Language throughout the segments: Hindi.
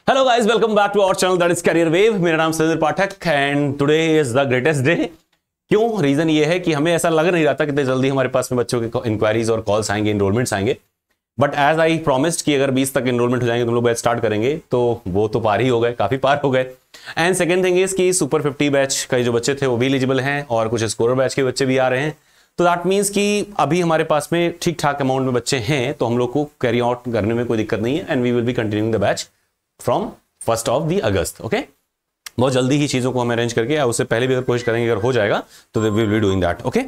Hello guys, welcome back to our channel that is career wave. मेरा नाम Sanjay Pathak and today is the greatest day. क्यों? रीजन ये है कि हमें ऐसा लग नहीं रहा था कितने जल्दी हमारे पास में बच्चों के इंक्वायरीज और कॉल्स आएंगे, इनरोलमेंट्स आएंगे। बट एज आई प्रॉमिस्ड कि अगर 20 तक इनरोलमेंट हो जाएंगे तो हम लोग बैच स्टार्ट करेंगे, तो वो तो पार ही हो गए, काफी पार हो गए। एंड सेकंड थिंग इज कि सुपर 50 बैच का जो बच्चे थे वो भी एलिजिबल हैं और कुछ स्कोरर बैच के बच्चे भी आ रहे हैं। तो दैट मीन्स कि अभी हमारे पास में ठीक ठाक अमाउंट में बच्चे हैं, तो हम लोग को कैरी आउट करने में कोई दिक्कत नहीं है। And we will be continuing the batch from 1st of August। Okay, बहुत जल्दी ही चीजों को हम अरेंज करके, उससे पहले भी अगर कोशिश करेंगे, अगर हो जाएगा तो we will be doing that. Okay,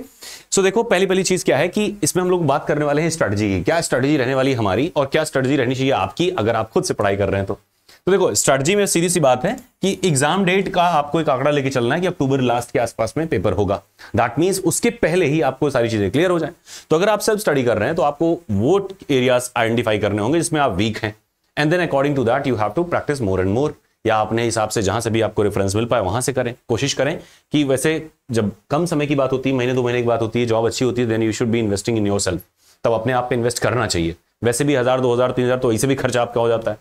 so देखो, पहली चीज क्या है कि इसमें हम लोग बात करने वाले हैं स्ट्रेटजी की। क्या स्ट्रेटजी रहने वाली हमारी और क्या स्ट्रेटजी रहनी चाहिए आपकी अगर आप खुद से पढ़ाई कर रहे हैं तो देखो, स्ट्रेटजी में सीधी सी बात है कि एग्जाम डेट का आपको एक आंकड़ा लेके चलना है कि अक्टूबर लास्ट के आसपास में पेपर होगा। दैट मींस उसके पहले ही आपको सारी चीजें क्लियर हो जाए। तो अगर आप सेल्फ स्टडी कर रहे हैं तो आपको वो एरियाज आइडेंटिफाई करने होंगे जिसमें आप वीक हैं, and then according to that you have to practice more and more, या अपने हिसाब से जहां से भी आपको रेफरेंस मिल पाए वहां से करें। कोशिश करें कि वैसे जब कम समय की बात होती है, महीने 2 महीने की बात होती है, जॉब अच्छी होती है, then you should be investing in yourself. तब अपने आप पे इन्वेस्ट करना चाहिए। वैसे भी 1000 2000 3000 तो ऐसे भी खर्चा आपका हो जाता है।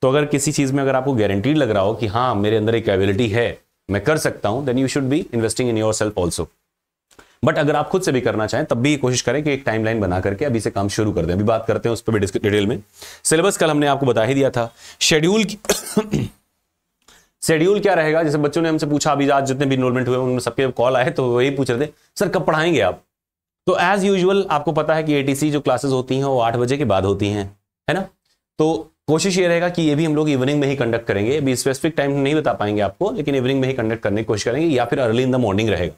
तो अगर किसी चीज में अगर आपको गारंटीड लग रहा हो कि हाँ मेरे अंदर एक एबिलिटी है, मैं कर सकता हूं, then you should be investing in yourself also. But अगर आप खुद से भी करना चाहें तब भी कोशिश करें कि एक टाइमलाइन बना करके अभी से काम शुरू कर दें। अभी बात करते हैं उस पर भी डिटेल में। सिलेबस कल हमने आपको बता ही दिया था। शेड्यूल क्या रहेगा? जैसे बच्चों ने हमसे पूछा, अभी आज जितने भी इनरोलमेंट हुए उनमें सबके कॉल आए तो वही पूछ रहे थे, सर कब पढ़ाएंगे आप? तो एज यूजुअल आपको पता है कि एटीसी जो क्लासेस होती हैं वो 8 बजे के बाद होती हैं, है ना। तो कोशिश ये रहेगा कि ये भी हम लोग इवनिंग में ही कंडक्ट करेंगे। अभी स्पेसिफिक टाइम नहीं बता पाएंगे आपको, लेकिन इवनिंग में ही कंडक्ट करने की कोशिश करेंगे, या फिर अर्ली इन द मॉर्निंग रहेगा।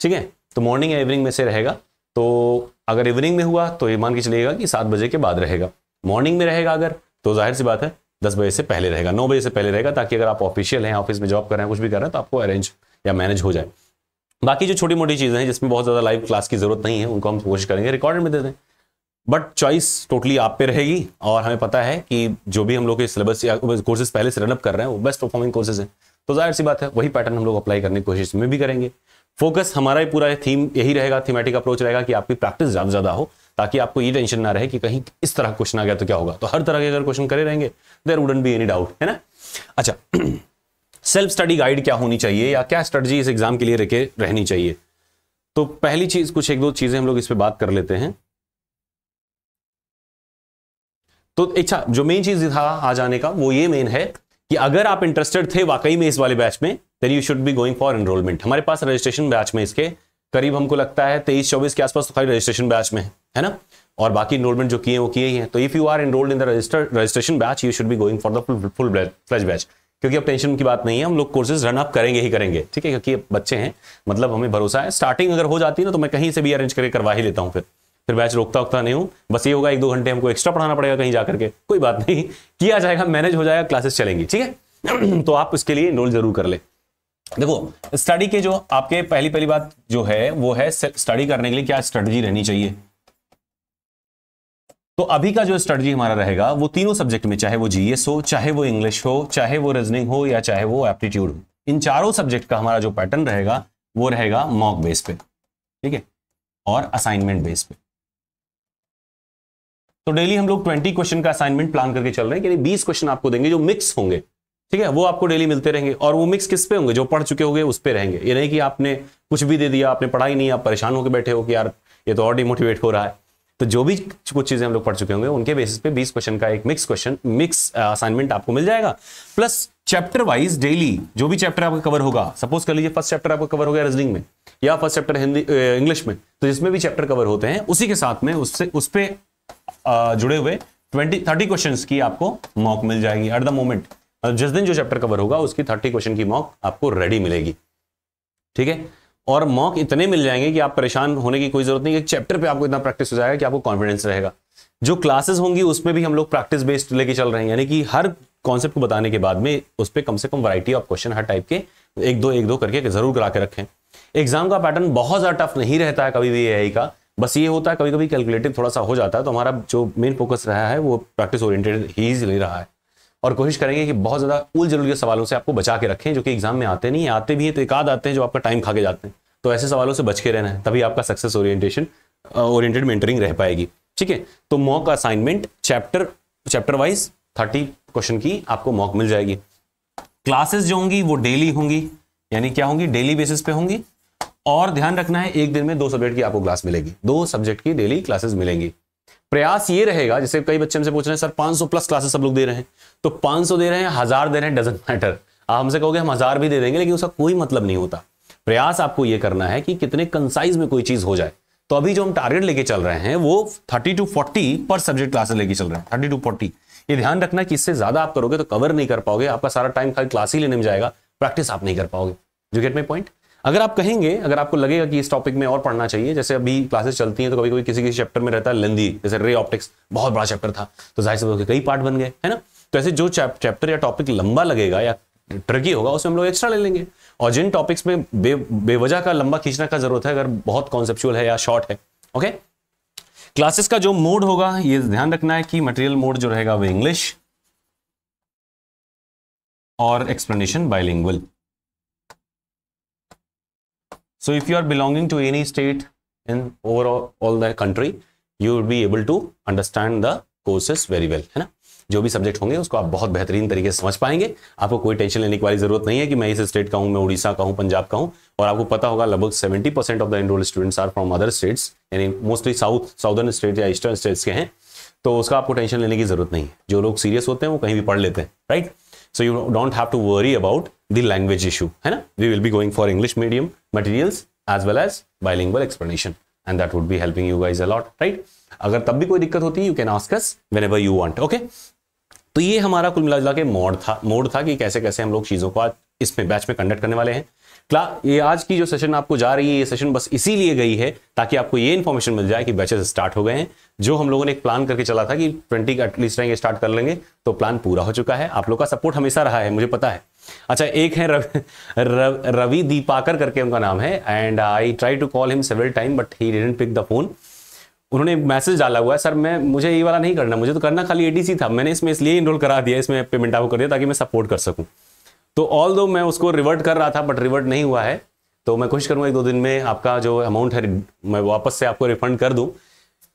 ठीक है, तो मॉर्निंग या इवनिंग में से रहेगा। तो अगर इवनिंग में हुआ तो ये मान के चलिएगा कि 7 बजे के बाद रहेगा। मॉर्निंग में रहेगा अगर, तो जाहिर सी बात है 10 बजे से पहले रहेगा, 9 बजे से पहले रहेगा, ताकि अगर आप ऑफिशियल हैं, ऑफिस में जॉब कर रहे हैं, कुछ भी कर रहे हैं, तो आपको अरेंज या मैनेज हो जाए। बाकी जो छोटी मोटी चीजें हैं जिसमें बहुत ज्यादा लाइव क्लास की जरूरत नहीं है, उनको हम कोशिश करेंगे रिकॉर्डेड में दे दें। बट चॉइस टोटली आप पे रहेगी। और हमें पता है कि जो भी हम लोग के सिलेबस या कोर्सेज पहले से रनअप कर रहे हैं वो बेस्ट परफॉर्मिंग कोर्सेज हैं, तो जाहिर सी बात है वही पैटर्न हम लोग अप्लाई करने की कोशिश में भी करेंगे। फोकस हमारा ही पूरा थीम यही रहेगा, थीमेटिक अप्रोच रहेगा कि आपकी प्रैक्टिस ज्यादा हो, ताकि आपको ये टेंशन ना रहे कि कहीं इस तरह क्वेश्चन आ गया तो क्या होगा। तो हर तरह के अगर क्वेश्चन करे रहेंगे there wouldn't be any doubt, है ना। अच्छा, सेल्फ स्टडी गाइड क्या होनी चाहिए या क्या स्ट्रेटजी इस एग्जाम के लिए रहनी चाहिए? तो पहली चीज, कुछ 1-2 चीजें हम लोग इस पे बात कर लेते हैं। तो अच्छा, जो मेन चीज था आज आने का वो ये मेन है कि अगर आप इंटरेस्टेड थे वाकई में इस वाले बैच में, then you should be going for enrolment. हमारे पास रजिस्ट्रेशन बैच में इसके करीब हमको लगता है 23-24 के आसपास तो खाली रजिस्ट्रेशन बैच में है ना, और बाकी एनरोलमेंट जो किए वो किए ही हैं। तो if you are enrolled in the registration batch, you should be going for the full fledge batch, क्योंकि अब टेंशन की बात नहीं है, हम लोग कोर्सेज रन अप करेंगे ही करेंगे। ठीक है, क्योंकि बच्चे हैं, मतलब हमें भरोसा है। स्टार्टिंग अगर हो जाती है ना तो मैं कहीं से भी अरेंज करके करवा ही लेता हूँ, फिर बैच रोकता नहीं हूँ। बस ये होगा 1-2 घंटे हमको एक्स्ट्रा पढ़ाना पड़ेगा कहीं जाकर के, कोई बात नहीं, किया जाएगा, मैनेज हो जाएगा, क्लासेस चलेंगी। ठीक है, तो आप इसके लिए एनरोल जरूर कर ले। देखो, स्टडी के जो आपके पहली बात जो है वो है स्टडी करने के लिए क्या स्ट्रेटजी रहनी चाहिए। तो अभी का जो स्ट्रेटजी हमारा रहेगा वो तीनों सब्जेक्ट में, चाहे वो जीएस हो, चाहे वो इंग्लिश हो, चाहे वो रीजनिंग हो, या चाहे वो एप्टीट्यूड हो, इन चारों सब्जेक्ट का हमारा जो पैटर्न रहेगा वो रहेगा मॉक बेस पे, ठीक है, और असाइनमेंट बेस पे। तो डेली हम लोग 20 क्वेश्चन का असाइनमेंट प्लान करके चल रहे हैं, यानी 20 क्वेश्चन आपको देंगे जो मिक्स होंगे। ठीक है, वो आपको डेली मिलते रहेंगे, और वो मिक्स किस पे होंगे? जो पढ़ चुके होंगे उस पे रहेंगे। ये नहीं कि आपने कुछ भी दे दिया, आपने पढ़ा ही नहीं, आप परेशान होकर बैठे हो कि यार ये तो और डिमोटिवेट हो रहा है। तो जो भी कुछ चीजें हम लोग पढ़ चुके होंगे उनके बेसिस पे 20 क्वेश्चन का एक मिक्स असाइनमेंट आपको मिल जाएगा। प्लस चैप्टर वाइज डेली जो भी चैप्टर आपका कवर होगा, सपोज कर लीजिए फर्स्ट चैप्टर आपका कवर हो गया रीजनिंग में, या फर्स्ट चैप्टर हिंदी इंग्लिश में, तो जिसमें भी चैप्टर कवर होते हैं उसी के साथ में उस पे जुड़े हुए 20-30 क्वेश्चंस की आपको मॉक मिल जाएगी एट द मोमेंट। जिस दिन जो चैप्टर कवर होगा उसकी 30 क्वेश्चन की मॉक आपको रेडी मिलेगी। ठीक है, और मॉक इतने मिल जाएंगे कि आप परेशान होने की कोई जरूरत नहीं। एक चैप्टर पे आपको इतना प्रैक्टिस हो जाएगा कि आपको कॉन्फिडेंस रहेगा। जो क्लासेस होंगी उसमें भी हम लोग प्रैक्टिस बेस्ड लेके चल रहे हैं, यानी कि हर कॉन्सेप्ट को बताने के बाद में उस पर कम से कम वैरायटी ऑफ क्वेश्चन हर टाइप के एक दो करके जरूर करा के रखें। एग्जाम का पैटर्न बहुत ज्यादा टफ नहीं रहता है कभी भी एआई का, बस ये होता है कभी कभी कैलकुलेटिव थोड़ा सा हो जाता है। तो हमारा जो मेन फोकस रहा है वो प्रैक्टिस ओरिएंटेड ही ले रहा है, और कोशिश करेंगे कि बहुत ज्यादा उल जलूल के सवालों से आपको बचा के रखें, जो कि एग्जाम में आते नहीं, आते भी हैं तो एक आध आते हैं जो आपका टाइम खा के जाते हैं। तो ऐसे सवालों से बच के रहना है, तभी आपका सक्सेस ओरिएंटेड मेंटरिंग रह पाएगी। ठीक है, तो mock assignment chapter wise 30 question की आपको मॉक मिल जाएगी। क्लासेस जो होंगी वो डेली होंगी, यानी क्या होंगी, डेली बेसिस पे होंगी। और ध्यान रखना है एक दिन में 2 सब्जेक्ट की आपको क्लास मिलेगी, 2 सब्जेक्ट की डेली क्लासेस मिलेंगी। प्रयास ये रहेगा, जैसे कई बच्चे हमसे पूछ रहे हैं सर 500 प्लस क्लासेस सब लोग दे रहे हैं, तो 500 दे रहे हैं, 1000 दे रहे हैं, डजंट मैटर। आप हमसे कहोगे हम 1000 भी दे देंगे, लेकिन उसका कोई मतलब नहीं होता। प्रयास आपको ये करना है कि कितने कंसाइज में कोई चीज हो जाए। तो अभी जो हम टारगेट लेके चल रहे हैं वो 30 to 40 पर सब्जेक्ट क्लासेस लेके चल रहे हैं, 30 to 40। ये ध्यान रखना कि इससे ज्यादा आप करोगे तो कवर नहीं कर पाओगे, आपका सारा टाइम खाली क्लास ही लेने में जाएगा, प्रैक्टिस आप नहीं कर पाओगे। You get my point? अगर आप कहेंगे, अगर आपको लगेगा कि इस टॉपिक में और पढ़ना चाहिए, जैसे अभी क्लासेस चलती हैं तो कभी कभी किसी चैप्टर में रहता है लेंदी, जैसे रे ऑप्टिक्स बहुत बड़ा चैप्टर था तो जाहिर सी बात है कई पार्ट बन गए, है ना। तो ऐसे जो चैप्टर या टॉपिक लंबा लगेगा या ट्रिकी होगा उसमें हम लोग एक्स्ट्रा ले लेंगे। और जिन टॉपिक्स में बेवजह का लंबा खींचने का जरूरत है, अगर बहुत कॉन्सेप्चुअल है या शॉर्ट है, ओके। क्लासेस का जो मोड होगा ये ध्यान रखना है कि मटेरियल मोड जो रहेगा वो इंग्लिश और explanation bilingual. So if you are belonging to any state in all the country, you will be able to understand the courses very well, है ना। जो भी सब्जेक्ट होंगे उसको आप बहुत बेहतरीन तरीके से समझ पाएंगे। आपको कोई टेंशन लेने की वाली जरूरत नहीं है कि मैं इस स्टेट का हूं, मैं उड़ीसा का हूं, पंजाब का हूं। और आपको पता होगा लगभग 70% of the enrolled students are from other states, यानी मोस्टली साउदर्न स्टेट या ईस्टर्न स्टेट्स के हैं। तो उसका आपको टेंशन लेने की जरूरत नहीं है। जो लोग सीरियस होते हैं वो कहीं भी पढ़ लेते हैं, right. So you don't have to worry about the language issue, है ना। We will be going for English medium materials as well as bilingual explanation, and that would be helping you guys a lot, right? अगर तब भी कोई दिक्कत होती है, you can ask us whenever you want, okay? तो ये हमारा कुल मिला जुला के मोड था कि कैसे कैसे हम लोग चीजों को आज इसमें बैच में कंडक्ट करने वाले हैं। ये आज की जो सेशन आपको जा रही है, ये सेशन बस इसीलिए गई है ताकि आपको ये इन्फॉर्मेशन मिल जाए कि बैचेस स्टार्ट हो गए हैं। जो हम लोगों ने एक प्लान करके चला था कि 20 एटलीस्ट रहेंगे, स्टार्ट कर लेंगे, तो प्लान पूरा हो चुका है। आप लोग का सपोर्ट हमेशा रहा है, मुझे पता है। अच्छा, एक है रवि दीपाकर करके उनका नाम है, and I try to call him several time but he didn't pick the phone. उन्होंने मैसेज डाला हुआ है, सर मुझे ये वाला नहीं करना, मुझे तो करना खाली एडीसी था, मैंने इसमें इसलिए इनरोल करा दिया, इसमें पेमेंट आपको कर दिया ताकि मैं सपोर्ट कर सकूं। तो ऑल दो मैं उसको रिवर्ट कर रहा था बट रिवर्ट नहीं हुआ है, तो मैं कोशिश करूंगा 1-2 दिन में आपका जो अमाउंट है मैं वापस से आपको रिफंड कर दूं।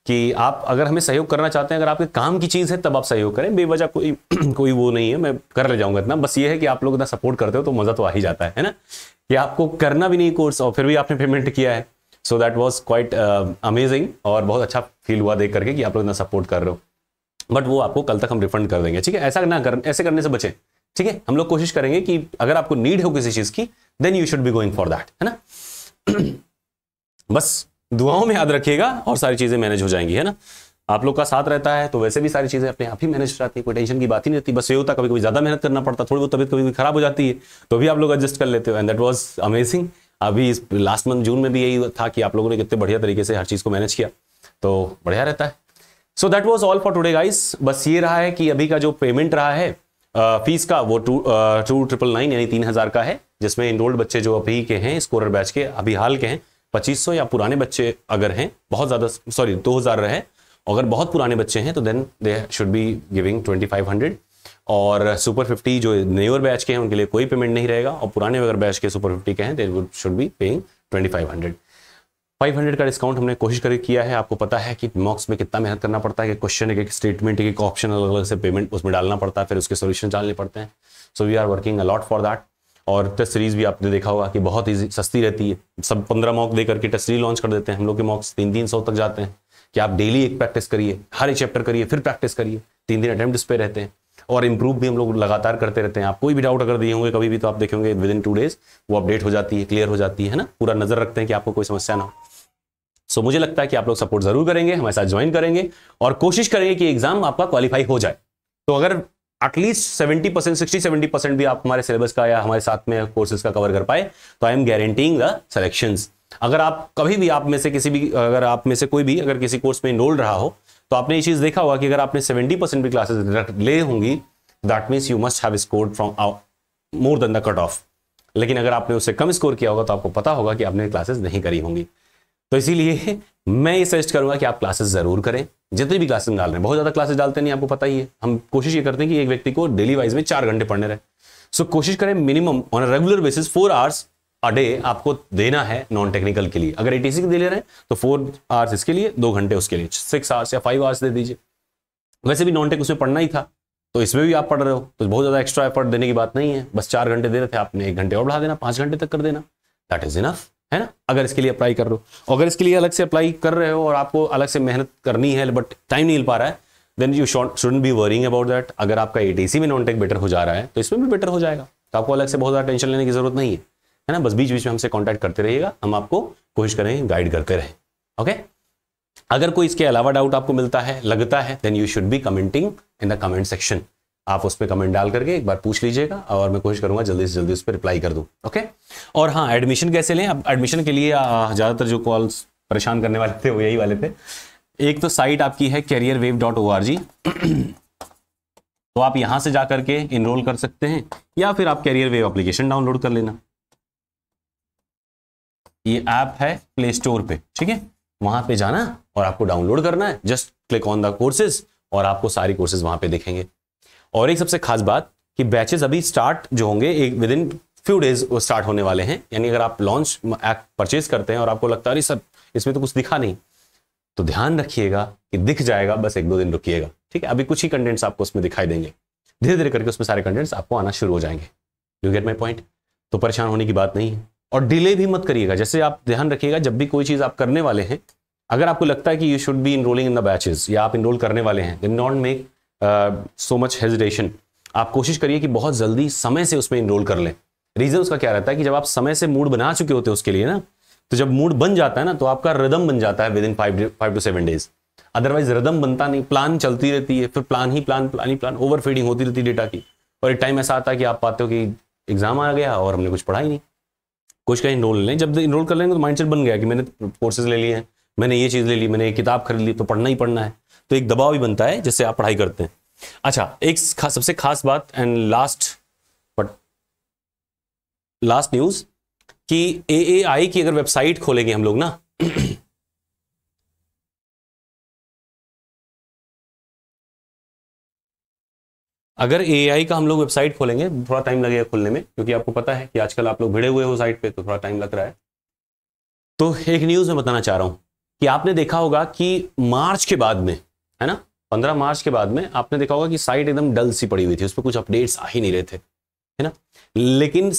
कि आप अगर हमें सहयोग करना चाहते हैं, अगर आपके काम की चीज है तब आप सहयोग करें, बेवजह कोई वो नहीं है, मैं कर ले जाऊंगा इतना। बस ये है कि आप लोग इतना सपोर्ट करते हो तो मजा तो आ ही जाता है ना। कि आपको करना भी नहीं कोर्स और फिर भी आपने पेमेंट किया है, so that was quite amazing, और बहुत अच्छा फील हुआ देख करके कि आप लोग इतना सपोर्ट कर रहे हो। बट वो आपको कल तक हम रिफंड कर देंगे, ठीक है। ऐसे करने से बचें, ठीक है। हम लोग कोशिश करेंगे कि अगर आपको नीड हो किसी चीज की, then you should be going for that, है ना। बस दुआओं में याद रखिएगा और सारी चीजें मैनेज हो जाएंगी, है ना। आप लोग का साथ रहता है तो वैसे भी सारी चीजें अपने आप ही मैनेज हो जाती है, कोई टेंशन की बात ही नहीं रहती। बस ये होता कभी कभी ज्यादा मेहनत करना पड़ता, थोड़ी बहुत तबीयत कभी खराब हो जाती है तो भी आप लोग एडजस्ट कर लेते हो, एंड दैट वाज अमेजिंग। अभी इस लास्ट मंथ जून में भी यही था कि आप लोगों ने कितने बढ़िया तरीके से हर चीज को मैनेज किया, तो बढ़िया रहता है। So that was all for today guys. बस ये रहा है कि अभी का जो पेमेंट रहा है फीस का वो 2,999 यानी 3,000 का है, जिसमें इनरोल्ड बच्चे जो अभी के हैं स्कोरर बैच के, अभी हाल के हैं 2500, या पुराने बच्चे अगर हैं बहुत ज्यादा, सॉरी 2,000 रहे, अगर बहुत पुराने बच्चे हैं तो then they should be giving 2,500। और सुपर 50 जो न्यूअर बैच के हैं उनके लिए कोई पेमेंट नहीं रहेगा, और पुराने अगर बैच के सुपर 50 के हैं दे शुड बी पेइंग 2,500। 500 का डिस्काउंट हमने कोशिश करके किया है। आपको पता है कि मॉक्स में कितना मेहनत करना पड़ता है कि क्वेश्चन एक स्टेटमेंट एक ऑप्शन अलग अलग से पेमेंट उसमें डालना पड़ता है, फिर उसके सॉल्यूशन डालने पड़ते हैं। So we are working a lot for that. और टेस्ट सीरीज भी आपने देखा होगा कि बहुत ही सस्ती रहती है, सब 15 मॉक दे करके टेस्ट सीरीज लॉन्च कर देते हैं। हम लोग के मॉक्स 300 तक जाते हैं कि आप डेली एक प्रैक्टिस करिए, हर एक चैप्टर करिए, फिर प्रैक्टिस करिए, 3 दिन अटेम्प्ट पे रहते हैं, और इंप्रूव भी हम लोग लगातार करते रहते हैं। आप कोई भी डाउट अगर दिए होंगे कभी भी तो आप देखेंगे विद इन 2 डेज वो अपडेट हो जाती है, क्लियर हो जाती है ना। पूरा नजर रखते हैं कि आपको कोई समस्या ना हो। सो मुझे लगता है कि आप लोग सपोर्ट जरूर करेंगे, हमारे साथ ज्वाइन करेंगे और कोशिश करेंगे कि एग्जाम आपका क्वालिफाई हो जाए। तो अगर एटलीस्ट 70%, 60-70% भी आप हमारे सिलेबस का या हमारे साथ में कोर्सेज का कवर कर पाए तो I am guaranteeing the selections. अगर आप कभी भी आप में से किसी भी, अगर आप में से कोई भी अगर किसी कोर्स में इनरोल रहा हो तो आपने ये चीज देखा होगा कि अगर आपने 70% भी क्लासेस ले होंगी, that means you must have scored from more than the cut off. लेकिन अगर आपने उससे कम स्कोर किया होगा तो आपको पता होगा कि आपने क्लासेस नहीं करी होंगी। तो इसीलिए मैं ये सजेस्ट करूंगा कि आप क्लासेस जरूर करें, जितनी भी क्लासेस डाल रहे हैं। बहुत ज्यादा क्लासेस डालते नहीं, आपको पता ही है। हम कोशिश ये करते हैं कि एक व्यक्ति को डेली वाइज में 4 घंटे पढ़ने रहे। सो कोशिश करें minimum on a regular basis 4 hours a day आपको देना है नॉन टेक्निकल के लिए। अगर एटीसी के दे ले रहे हैं तो 4 आवर्स इसके लिए, 2 घंटे उसके लिए, 6 आवर्स या 5 आवर्स दे दीजिए। वैसे भी नॉन टेक उसमें पढ़ना ही था, तो इसमें भी आप पढ़ रहे हो, तो बहुत ज्यादा एक्स्ट्रा एफर्ट देने की बात नहीं है, बस 4 घंटे दे रहे थे आपने 1 घंटे और बढ़ा देना, 5 घंटे तक कर देना, दैट इज इनफ, है ना। अगर इसके लिए अप्लाई कर रहे हो, अगर इसके लिए अलग से अप्लाई कर रहे हो और आपको अलग से मेहनत करनी है बट टाइम नहीं मिल पा रहा है, then you shouldn't be worrying about that. अगर आपका एटीसी में नॉन टेक बेटर हो जा रहा है तो इसमें भी बेटर हो जाएगा, तो आपको अलग से बहुत ज्यादा टेंशन लेने की जरूरत नहीं है ना। बस बीच बीच में हमसे कॉन्टैक्ट करते रहिएगा, हम आपको कोशिश करेंगे गाइड करते रहें। ओके, अगर कोई इसके अलावा डाउट आपको मिलता है, लगता है, then you should be commenting in the comment section. आप उस पर कमेंट डाल करके एक बार पूछ लीजिएगा और मैं कोशिश करूंगा जल्दी से जल्दी उस पर रिप्लाई कर दूं। ओके, और हाँ, एडमिशन कैसे लें? अब एडमिशन के लिए ज्यादातर जो कॉल्स परेशान करने वाले थे वो यही वाले थे। एक तो साइट आपकी है careerwave.org, तो आप यहां से जाकर के इनरोल कर सकते हैं, या फिर आप कैरियर वेव एप्लीकेशन डाउनलोड कर लेना। ये ऐप है प्ले स्टोर पे, ठीक है, वहां पे जाना और आपको डाउनलोड करना है, just click on the courses और आपको सारी कोर्सेज वहां पे दिखेंगे। और एक सबसे खास बात कि बैचेस अभी स्टार्ट जो होंगे एक विद इन फ्यू डेज वो स्टार्ट होने वाले हैं। यानी अगर आप लॉन्च ऐप परचेज करते हैं और आपको लगता है अरे सर इसमें तो कुछ दिखा नहीं, तो ध्यान रखिएगा कि दिख जाएगा, बस 1-2 दिन रुकिएगा, ठीक है। अभी कुछ ही कंटेंट्स आपको उसमें दिखाई देंगे, धीरे धीरे करके उसमें सारे कंटेंट्स आपको आना शुरू हो जाएंगे। You get my point? तो परेशान होने की बात नहीं है और डिले भी मत करिएगा। जैसे आप ध्यान रखिएगा जब भी कोई चीज आप करने वाले हैं, अगर आपको लगता है कि you should be enrolling in the batches या आप इनरोल करने वाले हैं, then not make so much hesitation. आप कोशिश करिए कि बहुत जल्दी समय से उसमें इनरोल कर लें। रीजन उसका क्या रहता है कि जब आप समय से मूड बना चुके होते हैं उसके लिए ना, तो जब मूड बन जाता है ना तो आपका रिदम बन जाता है with in 5 to 7 days. Otherwise rhythm बनता नहीं, प्लान चलती रहती है, फिर प्लान ही प्लान ओवर फीडिंग होती रहती है डेटा की, और एक टाइम ऐसा आता है कि आप पाते हो कि एग्जाम आ गया और हमने कुछ पढ़ा ही नहीं। कुछ कहीं इनरोल लें, जब इनरोल कर लेंगे तो माइंडसेट बन गया कि मैंने कोर्सेज ले लिए हैं, मैंने ये चीज ले ली, मैंने ये किताब खरीद ली, तो पढ़ना ही पढ़ना है, तो एक दबाव भी बनता है जिससे आप पढ़ाई करते हैं। अच्छा, एक सबसे खास बात एंड लास्ट न्यूज कि एएआई की अगर वेबसाइट खोलेंगे हम लोग ना अगर एआई का हम लोग वेबसाइट खोलेंगे, थोड़ा टाइम लगेगा खुलने में, क्योंकि आपको पता है कि आजकल आप लोग भिड़े हुए हो साइट पे, तो थोड़ा टाइम लग रहा है। तो एक न्यूज में बताना चाह रहा हूं कि आपने देखा होगा कि मार्च के बाद में, है ना, 15 मार्च के बाद में आपने देखा होगा कि साइट एकदम डल सी पड़ी हुई थी, उस पर कुछ अपडेट्स आ ही नहीं रहे थे, है ना। लेकिन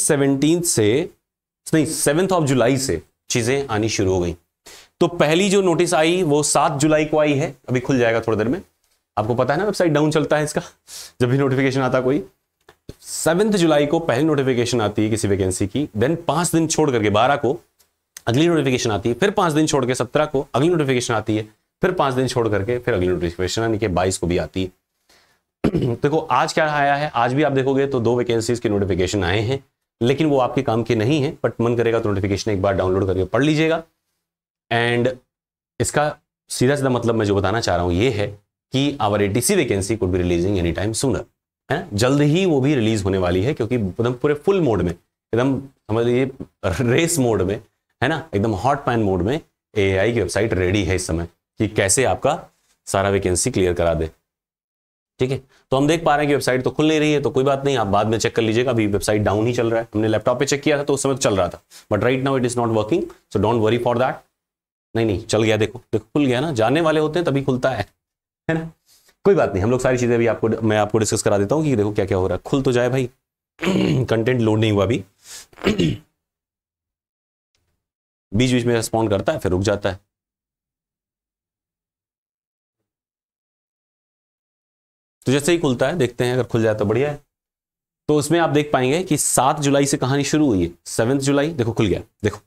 7 जुलाई से चीजें आनी शुरू हो गई। तो पहली जो नोटिस आई वो 7 जुलाई को आई है, अभी खुल जाएगा थोड़ी देर में। आपको पता है ना वेबसाइट डाउन चलता है इसका जब भी नोटिफिकेशन आता कोई। 7 जुलाई को पहली नोटिफिकेशन आती है किसी वैकेंसी की, देन 5 दिन छोड़ करके 12 को अगली नोटिफिकेशन आती है, फिर 5 दिन छोड़ के 17 को अगली नोटिफिकेशन आती है, फिर 5 दिन छोड़ करके फिर अगली नोटिफिकेशन यानी कि 22 को भी आती है। देखो आज क्या आया है, आज भी आप देखोगे तो 2 वैकेंसीज के नोटिफिकेशन आए हैं, लेकिन वो आपके काम के नहीं है, बट मन करेगा तो नोटिफिकेशन एक बार डाउनलोड करके पढ़ लीजिएगा। एंड इसका सीधा सीधा मतलब मैं जो बताना चाह रहा हूं ये है कि our ATC vacancy could be releasing any time sooner, है, जल्द ही वो भी रिलीज होने वाली है, क्योंकि एकदम पूरे फुल मोड में, एकदम समझ लीजिए रेस मोड में, है ना, एकदम हॉट पैन मोड में एआई की वेबसाइट रेडी है इस समय कि कैसे आपका सारा वैकेंसी क्लियर करा दे। ठीक है, तो हम देख पा रहे हैं कि वेबसाइट तो खुल नहीं रही है, तो कोई बात नहीं, आप बाद में चेक कर लीजिएगा। अभी वेबसाइट डाउन ही चल रहा है, हमने लैपटॉप पे चेक किया था तो उस समय चल रहा था, but right now it is not working, so don't worry for that. नहीं चल गया, देखो खुल गया ना, जाने वाले होते हैं तभी खुलता है ना। कोई बात नहीं, हम लोग सारी चीजें भी मैं आपको डिस्कस करा देता हूँ कि देखो क्या क्या हो रहा है। खुल तो जाए भाई कंटेंट लोड नहीं हुआ अभी बीच बीच में रिस्पॉन्ड करता है फिर रुक जाता है। तो जैसे ही खुलता है देखते हैं, अगर खुल जाए तो बढ़िया है। तो उसमें आप देख पाएंगे कि 7 जुलाई से कहानी शुरू हुई है, 7 जुलाई देखो खुल गया। देखो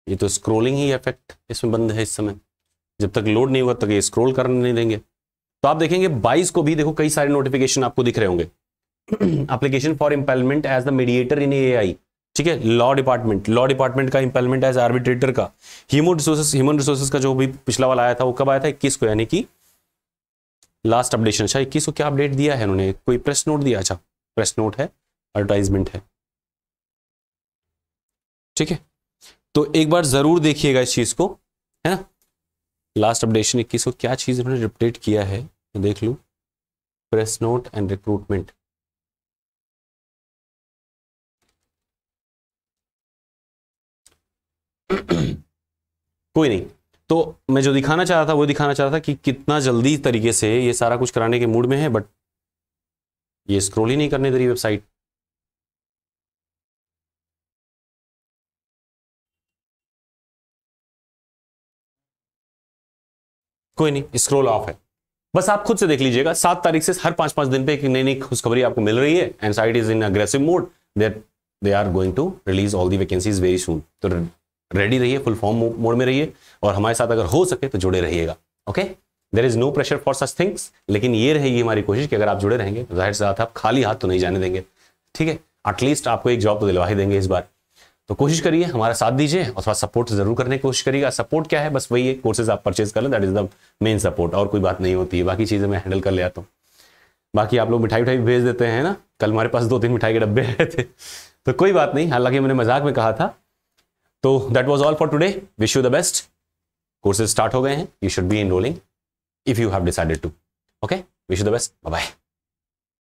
ये तो स्क्रोलिंग ही इफेक्ट इसमें बंद है इस समय, जब तक लोड नहीं हुआ तक ये स्क्रोल करने नहीं देंगे। तो आप देखेंगे 22 को भी देखो कई सारे नोटिफिकेशन आपको दिख रहे होंगे। Application for empanelment as the mediator in AI, ठीक है, लॉ डिपार्टमेंट का इंपेलमेंट एज आर्बिट्रेटर का, ह्यूमन रिसोर्सेज का जो भी पिछला वाला आया था वो कब आया था, 21 को, यानी कि लास्ट अपडेशन शायद 21 को। क्या अपडेट दिया है उन्होंने, कोई प्रेस नोट दिया? अच्छा प्रेस नोट है, एडवर्टाइजमेंट है, ठीक है। तो एक बार जरूर देखिएगा इस चीज को, है ना। लास्ट अपडेशन 21 को क्या चीज उन्होंने अपडेट किया है, देख लूं, प्रेस नोट एंड रिक्रूटमेंट। कोई नहीं, तो मैं जो दिखाना चाह रहा था वो दिखाना चाह रहा था कि कितना जल्दी तरीके से ये सारा कुछ कराने के मूड में है, बट ये स्क्रॉल ही नहीं करने दे रही वेबसाइट। कोई नहीं, स्क्रॉल ऑफ है। बस आप खुद से देख लीजिएगा, 7 तारीख से हर 5-5 दिन पे एक नई नई खुशखबरी आपको मिल रही है, and site is in aggressive mode that they are going to release all the vacancies very soon. तो रेडी रहिए, फुल फॉर्म मोड में रहिए, और हमारे साथ अगर हो सके तो जुड़े रहिएगा। Okay, there is no pressure for such things, लेकिन ये रहेगी हमारी कोशिश कि अगर आप जुड़े रहेंगे तो जाहिर सी बात है आप खाली हाथ तो नहीं जाने देंगे, ठीक है। एटलीस्ट आपको एक जॉब तो दिलवा ही देंगे इस बार। तो कोशिश करिए, हमारा साथ दीजिए और थोड़ा सपोर्ट जरूर करने की कोशिश करिएगा। सपोर्ट क्या है, बस वही है, कोर्सेज आप परचेज कर लें, that is the main support, और कोई बात नहीं होती है। बाकी चीजें मैं हैंडल कर ले आता हूँ। बाकी आप लोग मिठाई भेज देते हैं ना, कल हमारे पास 2-3 मिठाई के डब्बे आए थे, तो कोई बात नहीं, हालांकि मैंने मजाक में कहा था। तो that was all for today, wish you the best. Courses start हो गए हैं, you should be enrolling if you have decided to. Okay, wish you the best, bye bye.